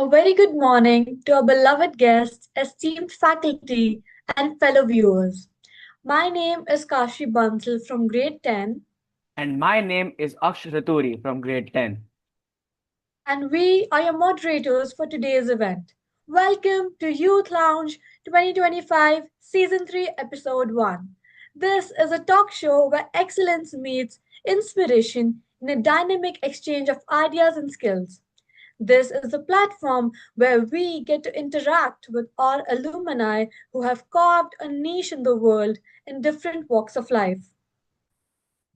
A very good morning to our beloved guests, esteemed faculty, and fellow viewers. My name is Kashi Bansal from grade 10, And my name is Aksh Raturi from grade 10. and we are your moderators for today's event. Welcome to Youth Lounge 2025, Season 3, Episode 1. This is a talk show where excellence meets inspiration in a dynamic exchange of ideas and skills. This is a platform where we get to interact with our alumni who have carved a niche in the world in different walks of life.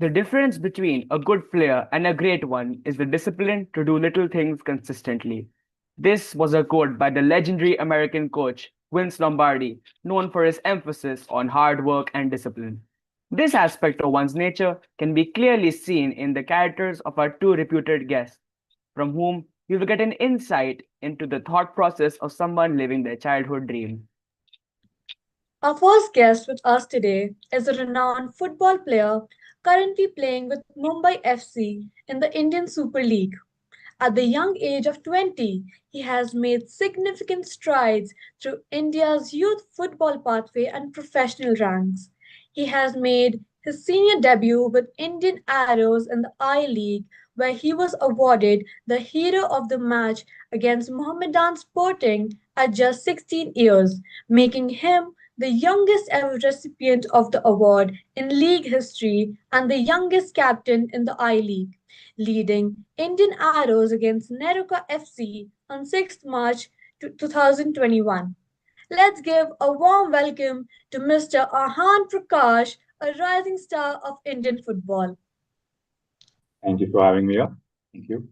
The difference between a good player and a great one is the discipline to do little things consistently. This was a quote by the legendary American coach Vince Lombardi, known for his emphasis on hard work and discipline. This aspect of one's nature can be clearly seen in the characters of our two reputed guests, from whom you will get an insight into the thought process of someone living their childhood dream. Our first guest with us today is a renowned football player currently playing with Mumbai FC in the Indian Super League. At the young age of 20, he has made significant strides through India's youth football pathway and professional ranks. He has made his senior debut with Indian Arrows in the I League, where he was awarded the Hero of the Match against Mohammedan Sporting at just 16 years, making him the youngest ever recipient of the award in league history and the youngest captain in the I League, leading Indian Arrows against Neroka FC on 6th March 2021. Let's give a warm welcome to Mr. Ahan Prakash, a rising star of Indian football. Thank you for having me here. Thank you.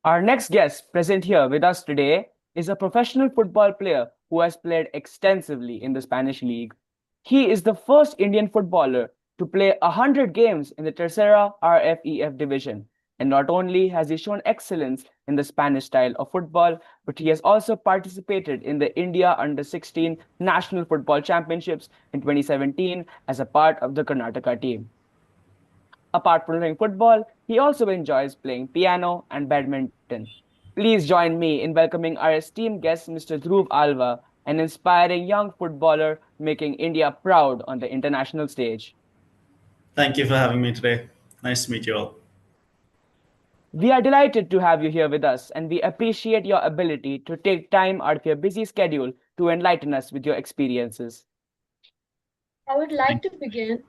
Our next guest present here with us today is a professional football player who has played extensively in the Spanish league. He is the first Indian footballer to play 100 games in the Tercera RFEF division. And not only has he shown excellence in the Spanish style of football, but he has also participated in the India Under 16 National Football Championships in 2017 as a part of the Karnataka team. Apart from playing football, he also enjoys playing piano and badminton. Please join me in welcoming our esteemed guest, Mr. Dhruv Alva, an inspiring young footballer making India proud on the international stage. Thank you for having me today. Nice to meet you all. We are delighted to have you here with us, and we appreciate your ability to take time out of your busy schedule to enlighten us with your experiences. I would like to begin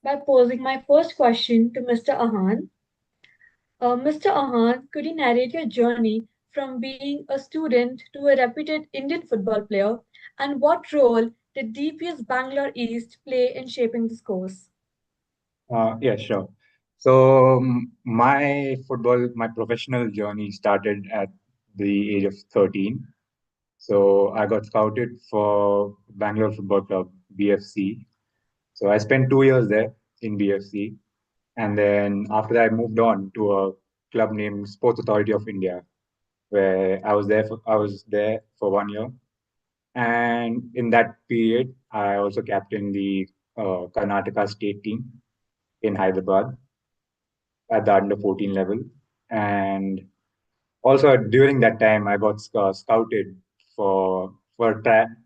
by posing my first question to Mr. Ahan. Mr. Ahan, could you narrate your journey from being a student to a reputed Indian football player, and what role did DPS Bangalore East play in shaping this course? Yeah, sure. So my professional journey started at the age of 13. So I got scouted for Bangalore Football Club, BFC. So I spent 2 years there in BFC. And then after that, I moved on to a club named Sports Authority of India, where I was there for 1 year. And in that period, I also captained the Karnataka state team in Hyderabad at the under 14 level. And also during that time, I got scouted for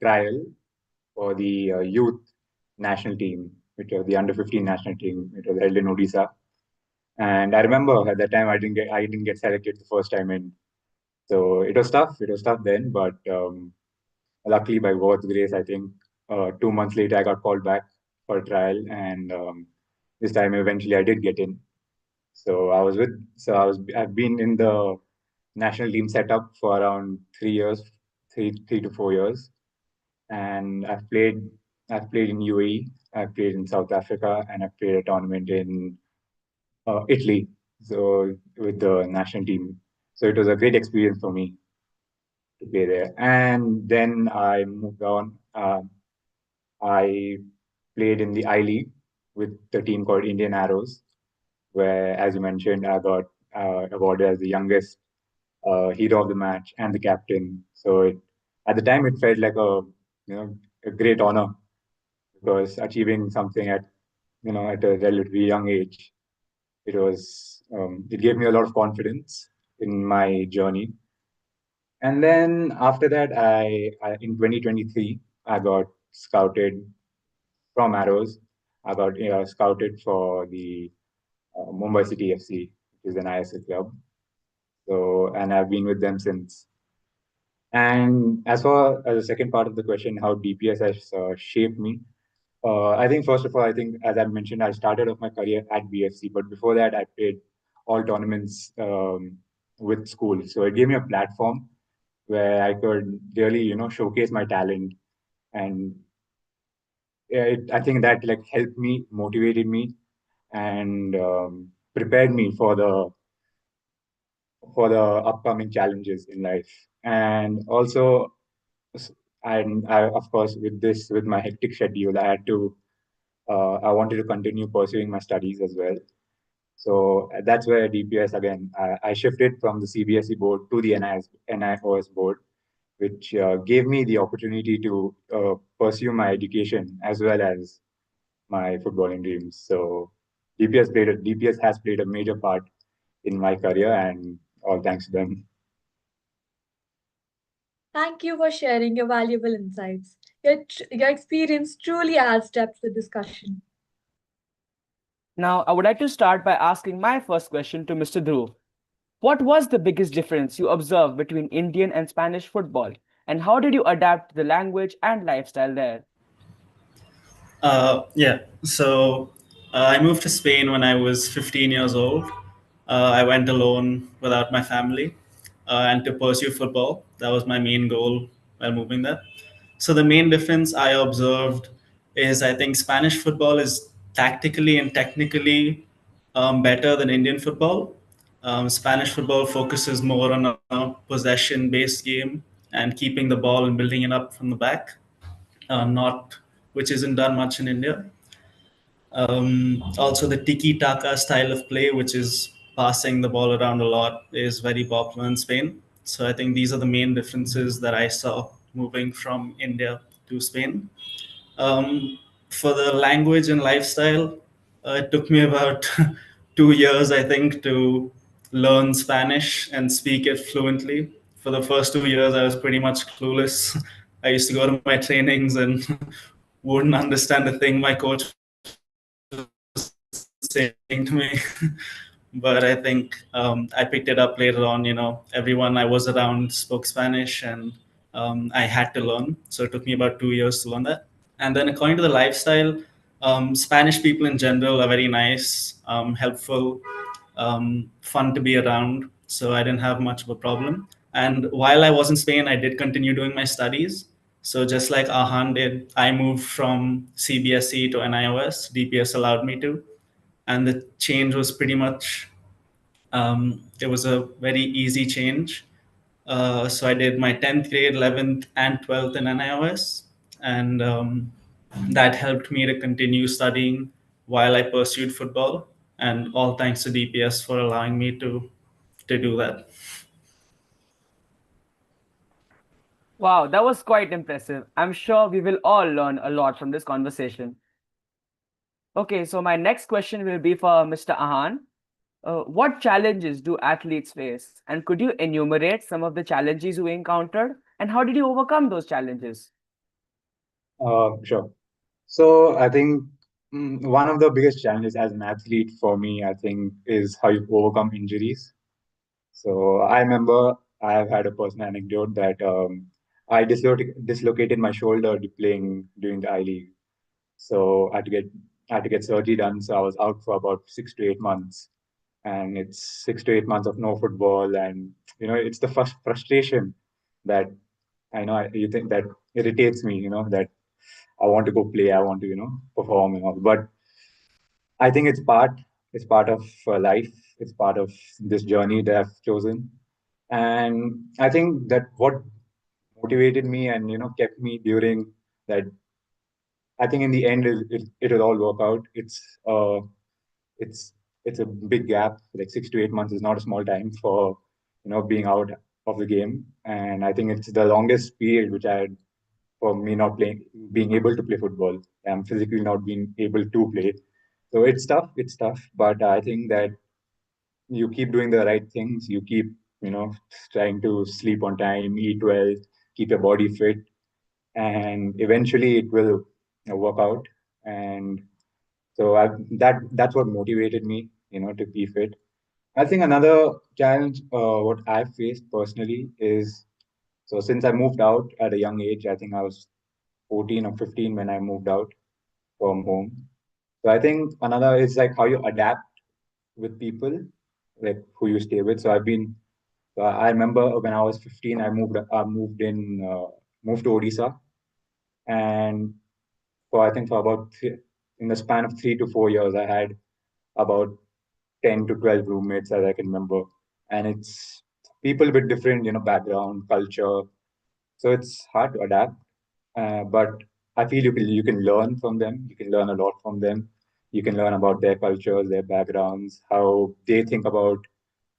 trial for the youth national team, which was the under 15 national team. It was held in Odisha. And I remember at that time I didn't get selected the first time in. So it was tough. It was tough then, but luckily by God's grace, I think 2 months later I got called back for a trial, and this time eventually I did get in. I've been in the national team setup for around 3 years, 3 to 4 years, and I've played in UAE, I've played in South Africa, and I've played a tournament in Italy. So with the national team, so it was a great experience for me to play there. And then I moved on. I played in the I League with the team called Indian Arrows, where, as you mentioned, I got awarded as the youngest hero of the match and the captain. At the time, it felt like a great honor because achieving something at a relatively young age, it gave me a lot of confidence in my journey. And then after that, I in 2023, I got scouted from Arrows. I got scouted for the Mumbai City FC, which is an ISL club. So, and I've been with them since. And as for the second part of the question, how DPS has shaped me, I think first of all, I think as I mentioned, I started off my career at BFC, but before that, I played all tournaments with school. So it gave me a platform where I could really, showcase my talent, and I think that like helped me, motivated me, and prepared me for the upcoming challenges in life. And also, s- and I, of course, with my hectic schedule, I wanted to continue pursuing my studies as well. So that's where DPS again, I shifted from the CBSE board to the NIOS board, which gave me the opportunity to pursue my education as well as my footballing dreams. So DPS has played a major part in my career, and all thanks to them. Thank you for sharing your valuable insights. Your experience truly adds depth to the discussion. Now, I would like to start by asking my first question to Mr. Dhruv. What was the biggest difference you observed between Indian and Spanish football, and how did you adapt to the language and lifestyle there? Yeah. So I moved to Spain when I was 15 years old. I went alone without my family and to pursue football. That was my main goal while moving there. So the main difference I observed is I think Spanish football is tactically and technically better than Indian football. Spanish football focuses more on a possession based game and keeping the ball and building it up from the back, not which isn't done much in India. Also, the tiki taka style of play, which is passing the ball around a lot, is very popular in Spain. So I think these are the main differences that I saw moving from India to Spain. For the language and lifestyle, it took me about 2 years, I think, to learn Spanish and speak it fluently. For the first 2 years, I was pretty much clueless. I used to go to my trainings and wouldn't understand a thing my coach was saying to me. But I think I picked it up later on. Everyone I was around spoke Spanish, and I had to learn. So it took me about 2 years to learn that. And then, according to the lifestyle, Spanish people in general are very nice, helpful, fun to be around. So I didn't have much of a problem. And while I was in Spain, I did continue doing my studies. So just like Ahan did, I moved from CBSE to NIOS. DPS allowed me to, and the change was pretty much it was a very easy change. So I did my 10th grade, 11th, and 12th in NIOS, and that helped me to continue studying while I pursued football. And all thanks to DPS for allowing me to do that. Wow, that was quite impressive. I'm sure we will all learn a lot from this conversation. Okay, so my next question will be for Mr. Ahan. What challenges do athletes face? And could you enumerate some of the challenges you encountered? And how did you overcome those challenges? Sure. So I think one of the biggest challenges as an athlete for me, I think, is how you overcome injuries. So I remember I have had a personal anecdote that I dislocated my shoulder playing during the I League. So I had to get surgery done. So I was out for about 6 to 8 months, and it's 6 to 8 months of no football, and it's the first frustration that you think that irritates me. That I want to go play, I want to perform and all, but I think it's part of life. It's part of this journey that I've chosen, and I think that what motivated me and kept me during that. I think in the end, it will all work out. It's it's a big gap. Like 6 to 8 months is not a small time for being out of the game, and I think it's the longest period which I had for me not playing, being able to play football. I'm physically not being able to play. So it's tough. It's tough, but I think that you keep doing the right things. You keep trying to sleep on time, eat well, keep your body fit, and eventually it will work out. And so that's what motivated me, to be fit. I think another challenge, what I've faced personally is, so since I moved out at a young age, I think I was 14 or 15 when I moved out from home. So I think another is like how you adapt with people, like who you stay with. So I remember when I was 15, moved to Odisha, and for I think for in the span of 3 to 4 years, I had about 10 to 12 roommates, as I can remember, and it's people with different, background, culture. So it's hard to adapt, but I feel you can learn from them. You can learn a lot from them. You can learn about their cultures, their backgrounds, how they think about,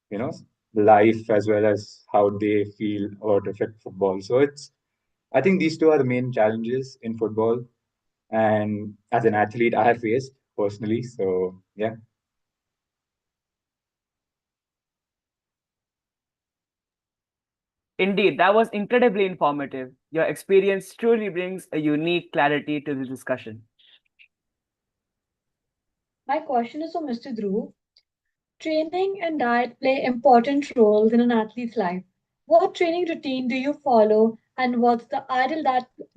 you know life, as well as how they feel about affect football. So I think these two are the main challenges in football, and as an athlete I have faced personally. So yeah. Indeed, that was incredibly informative. Your experience truly brings a unique clarity to the discussion. My question is for Mr. Dhruv. Training and diet play important roles in an athlete's life. What training routine do you follow, and what's the ideal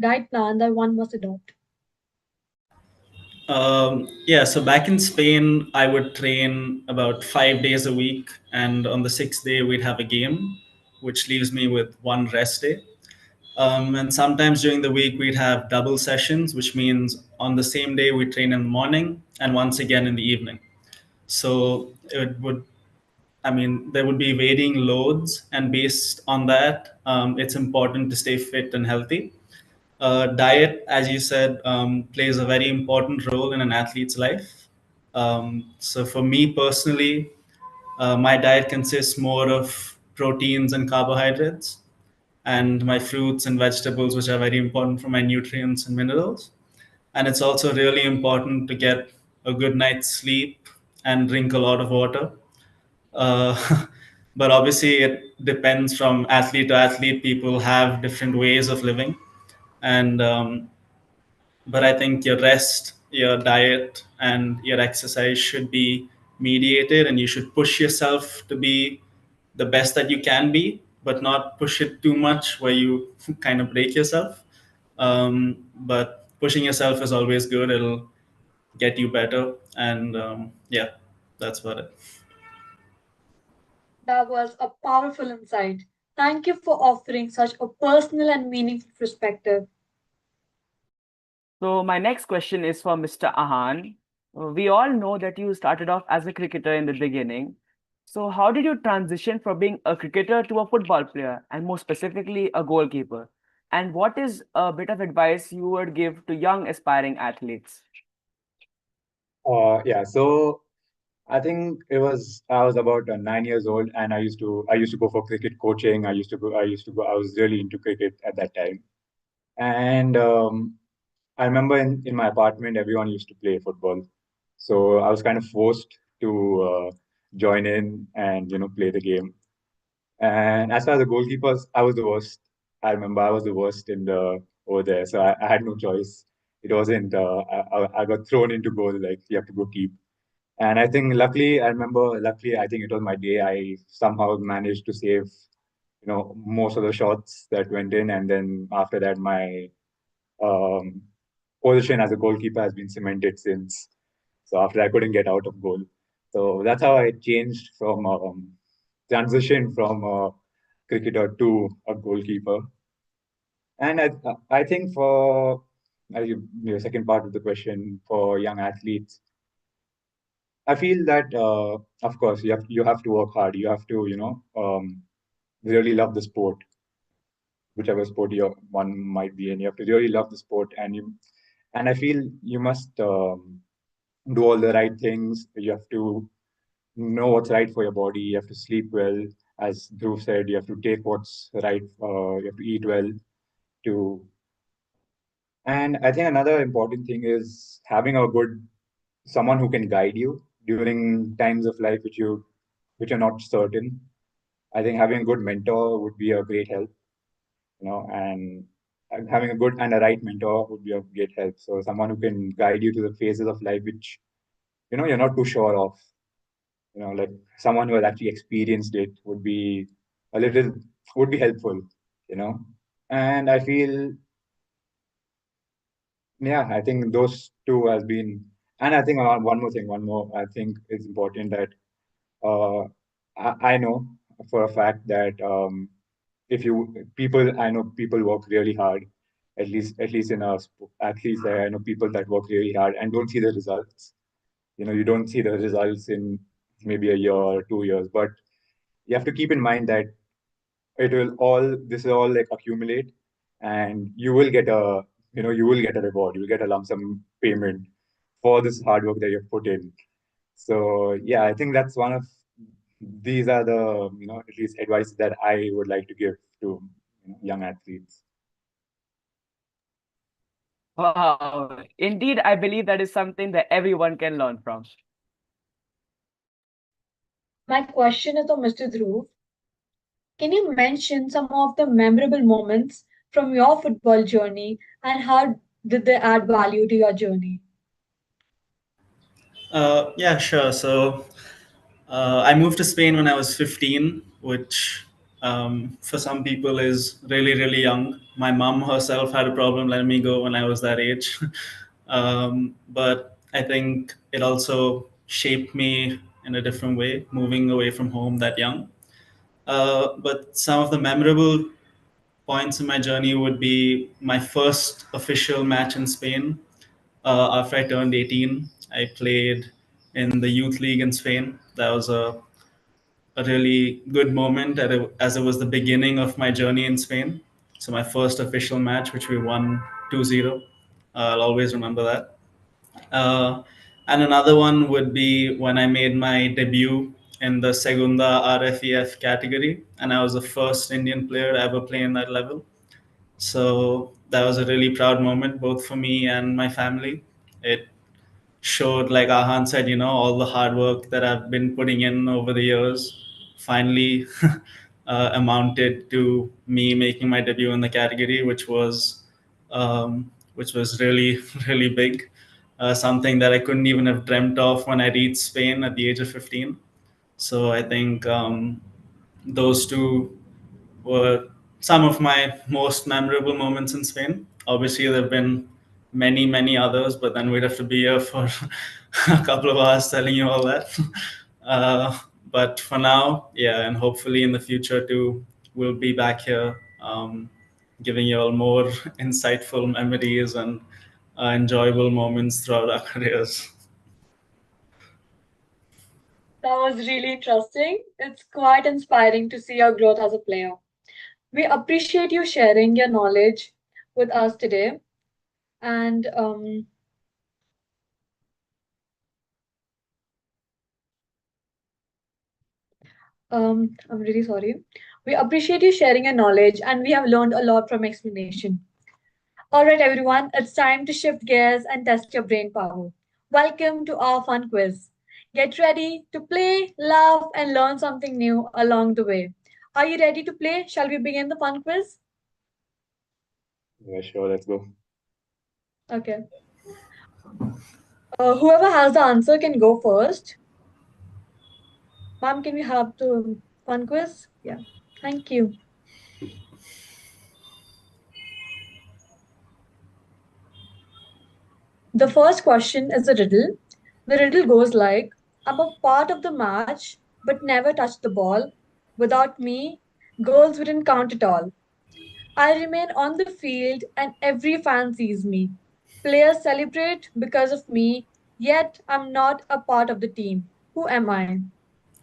diet plan that one must adopt? Yeah, so back in Spain, I would train about 5 days a week, and on the sixth day, we'd have a game, which leaves me with one rest day. And sometimes during the week, we'd have double sessions, which means on the same day, we train in the morning and once again in the evening. So there would be varying loads, and based on that, it's important to stay fit and healthy. Diet, as you said, plays a very important role in an athlete's life. So for me personally, my diet consists more of proteins and carbohydrates, and my fruits and vegetables, which are very important for my nutrients and minerals. And it's also really important to get a good night's sleep and drink a lot of water. Uh, but obviously, it depends from athlete to athlete. People have different ways of living, and but I think your rest, your diet, and your exercise should be mediated, and you should push yourself to be the best that you can be, but not push it too much where you kind of break yourself. But pushing yourself is always good. It'll get you better, and yeah, that's about it. That was a powerful insight. Thank you for offering such a personal and meaningful perspective. So, my next question is for Mr. Ahan. We all know that you started off as a cricketer in the beginning. So, how did you transition from being a cricketer to a football player, and more specifically, a goalkeeper? And what is a bit of advice you would give to young aspiring athletes? Yeah. So I was about 9 years old, and I used to go for cricket coaching. I was really into cricket at that time. And I remember in my apartment, everyone used to play football. So I was kind of forced to join in and, play the game. And as far as the goalkeepers, I was the worst. I remember I was the worst over there. So I had no choice. It wasn't, I got thrown into goal, like you have to go keep. And luckily, I think it was my day. I somehow managed to save, most of the shots that went in. And then after that, my um, position as a goalkeeper has been cemented since. So after I couldn't get out of goal. So that's how I changed from transition from a cricketer to a goalkeeper. And I think for your second part of the question for young athletes, I feel that of course you have to work hard. You have to really love the sport, whichever sport one might be in. You have to really love the sport, and I feel you must do all the right things. You have to know what's right for your body. You have to sleep well, as Dhruv said. You have to take what's right. You have to eat well. To And I think another important thing is having a good someone who can guide you during times of life which are not certain. I think having a good mentor would be a great help, and having a good and a right mentor would be a great help. So someone who can guide you to the phases of life which, you're not too sure of, like someone who has actually experienced it a little, would be helpful, you know. And I feel, yeah, I think those two has been, and I think one more, I think it's important that uh, I know for a fact that if you people, I know people work really hard, at least in us, at least I know people that work really hard and don't see the results. You don't see the results in maybe a year or 2 years, but you have to keep in mind that this will all like accumulate, and you will get a reward, you'll get a lump sum payment for this hard work that you've put in. So yeah, I think that's one of these are the, at least advice that I would like to give to, young athletes. Wow. Indeed, I believe that is something that everyone can learn from. My question is to Mr. Dhruv. Can you mention some of the memorable moments from your football journey and how did they add value to your journey? Yeah, sure. So I moved to Spain when I was 15, which for some people is really, really young. My mom herself had a problem letting me go when I was that age. But I think it also shaped me in a different way, moving away from home that young. But some of the memorable points in my journey would be my first official match in Spain. After I turned 18, I played in the youth league in Spain. That was a really good moment as it was the beginning of my journey in Spain. So my first official match, which we won 2-0. I'll always remember that. Uh, and another one would be when I made my debut in the Segunda RFEF category, and I was the first Indian player to ever play in that level. So that was a really proud moment, both for me and my family. It showed, like Ahan said, all the hard work that I've been putting in over the years finally amounted to me making my debut in the category, which was really, really big. Something that I couldn't even have dreamt of when I reached Spain at the age of 15. So I think those two were some of my most memorable moments in Spain. Obviously, there have been many, many others, but then we'd have to be here for a couple of hours telling you all that. Uh, but for now, yeah, and hopefully in the future too, we'll be back here giving you all more insightful memories and enjoyable moments throughout our careers. That was really interesting. It's quite inspiring to see your growth as a player. We appreciate you sharing your knowledge with us today. And I'm really sorry. We appreciate you sharing your knowledge, and we have learned a lot from explanation. All right, everyone, it's time to shift gears and test your brain power. Welcome to our fun quiz. Get ready to play, laugh, and learn something new along the way. Are you ready to play? Shall we begin the fun quiz? Yeah, sure, let's go. Okay. Whoever has the answer can go first. Ma'am, can we have the fun quiz? Yeah. Thank you. The first question is a riddle. The riddle goes like, I'm a part of the match, but never touch the ball. Without me, goals wouldn't count at all. I remain on the field and every fan sees me. Players celebrate because of me, yet I'm not a part of the team. Who am I?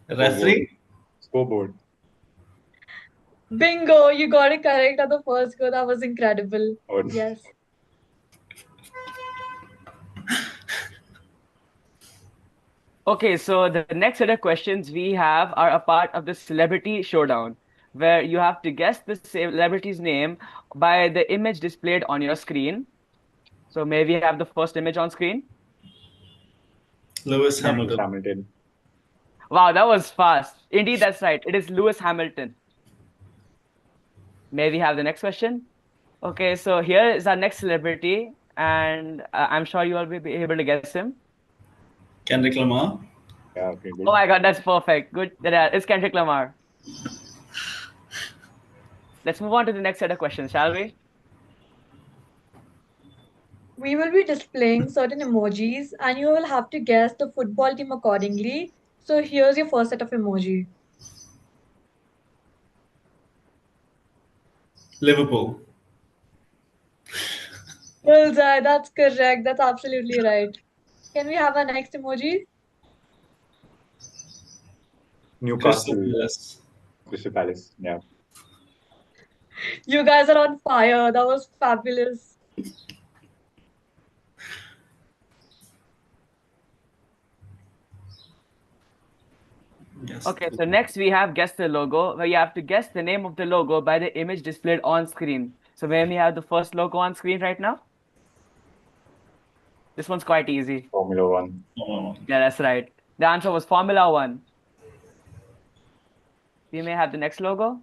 Scoreboard. Referee? Scoreboard. Bingo! You got it correct at the first go. That was incredible. Or Yes. Okay, so the next set of questions we have are a part of the celebrity showdown, where you have to guess the celebrity's name by the image displayed on your screen. So may we have the first image on screen? Lewis Lewis Hamilton. Hamilton. Wow, that was fast. Indeed, that's right. It is Lewis Hamilton. May we have the next question? Okay, so here is our next celebrity, and I'm sure you will be able to guess him. Kendrick Lamar. Yeah, okay, Oh good. my God, that's perfect. Good. It's Kendrick Lamar. Let's move on to the next set of questions, shall we? We will be displaying certain emojis and you will have to guess the football team accordingly. So here's your first set of emoji. Liverpool. Bullseye, that's correct. That's absolutely right. Can we have our next emoji? Crystal Newcastle, Palace. Crystal Palace. Yeah. You guys are on fire. That was fabulous. Yes. Okay, so next we have guess the logo, where you have to guess the name of the logo by the image displayed on screen. So may we have the first logo on screen right now? This one's quite easy. Formula One. Oh, Yeah, that's right. The answer was Formula One. We may have the next logo.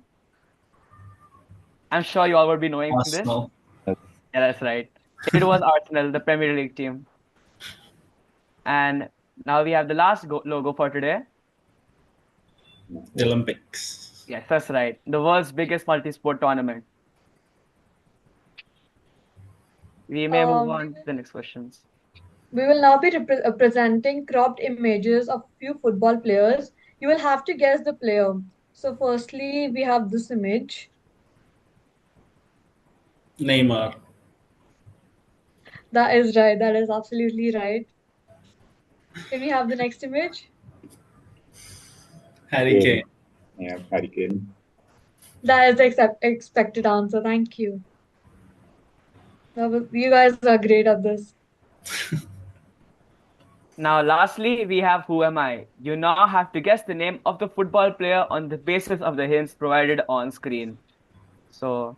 I'm sure you all would be knowing this. Arsenal. Yeah, that's right. It was Arsenal, the Premier League team. And now we have the last logo for today. The Olympics. Yes, that's right. The world's biggest multi-sport tournament. We may move Um, we on to will, the next questions. we will now be presenting cropped images of a few football players. You will have to guess the player. So firstly, we have this image. Neymar. That is right. That is absolutely right. Can we have the next image? Harry Kane. Kane. Yeah, Harry Kane. That is the expected answer. Thank you. You guys are great at this. Now, lastly, we have Who Am I? You now have to guess the name of the football player on the basis of the hints provided on screen. So,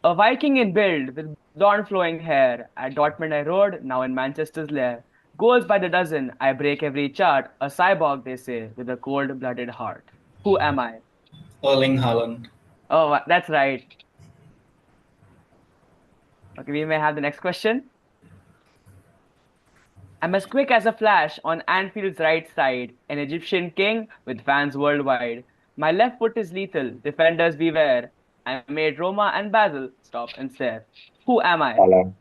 a Viking in build with blonde flowing hair. At Dortmund I rode, now in Manchester's lair. Goals by the dozen, I break every chart. A cyborg, they say, with a cold-blooded heart. Who am I? Erling Haaland. Oh, that's right. Okay, we may have the next question. I'm as quick as a flash on Anfield's right side, an Egyptian king with fans worldwide. My left foot is lethal, defenders beware. I made Roma and Basel stop and stare. Who am I? Salah.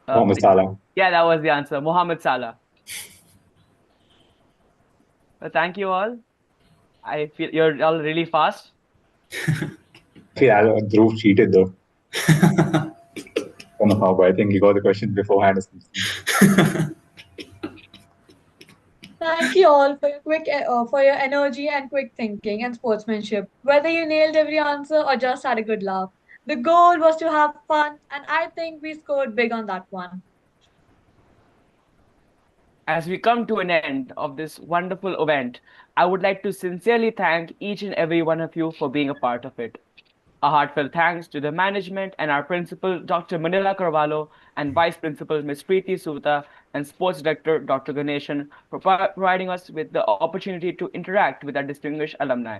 Uh, Mohamed Salah. yeah, that was the answer. Mohamed Salah. Thank you all. I feel you're all really fast. Yeah, Dhruv cheated though. Don't know how, but I think he got the question beforehand or something. Thank you all for your for your energy and quick thinking and sportsmanship. Whether you nailed every answer or just had a good laugh, the goal was to have fun, and I think we scored big on that one. As we come to an end of this wonderful event, I would like to sincerely thank each and every one of you for being a part of it. A heartfelt thanks to the management and our principal, Dr. Manila Carvalho, and Vice Principal, Ms. Preeti Suta, and Sports Director, Dr. Ganeshan, for providing us with the opportunity to interact with our distinguished alumni.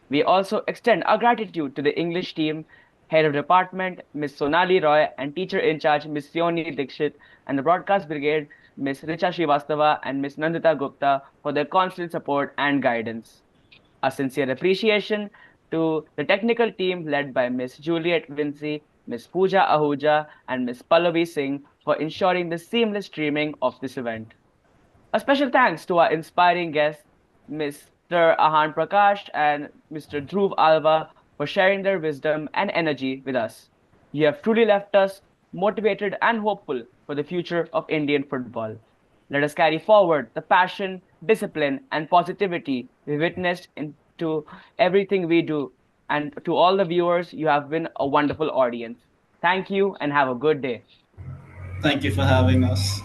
We also extend our gratitude to the English team, Head of Department, Ms. Sonali Roy, and Teacher in Charge, Ms. Sioni Dikshit, and the Broadcast Brigade, Ms. Richa Srivastava and Ms. Nandita Gupta, for their constant support and guidance. A sincere appreciation to the technical team led by Ms. Juliet Vinci, Ms. Pooja Ahuja, and Ms. Pallavi Singh for ensuring the seamless streaming of this event. A special thanks to our inspiring guests, Mr. Ahan Prakash and Mr. Dhruv Alva, for sharing their wisdom and energy with us. You have truly left us motivated and hopeful for the future of Indian football. Let us carry forward the passion, discipline, and positivity we witnessed into everything we do. And to all the viewers, you have been a wonderful audience. Thank you and have a good day. Thank you for having us.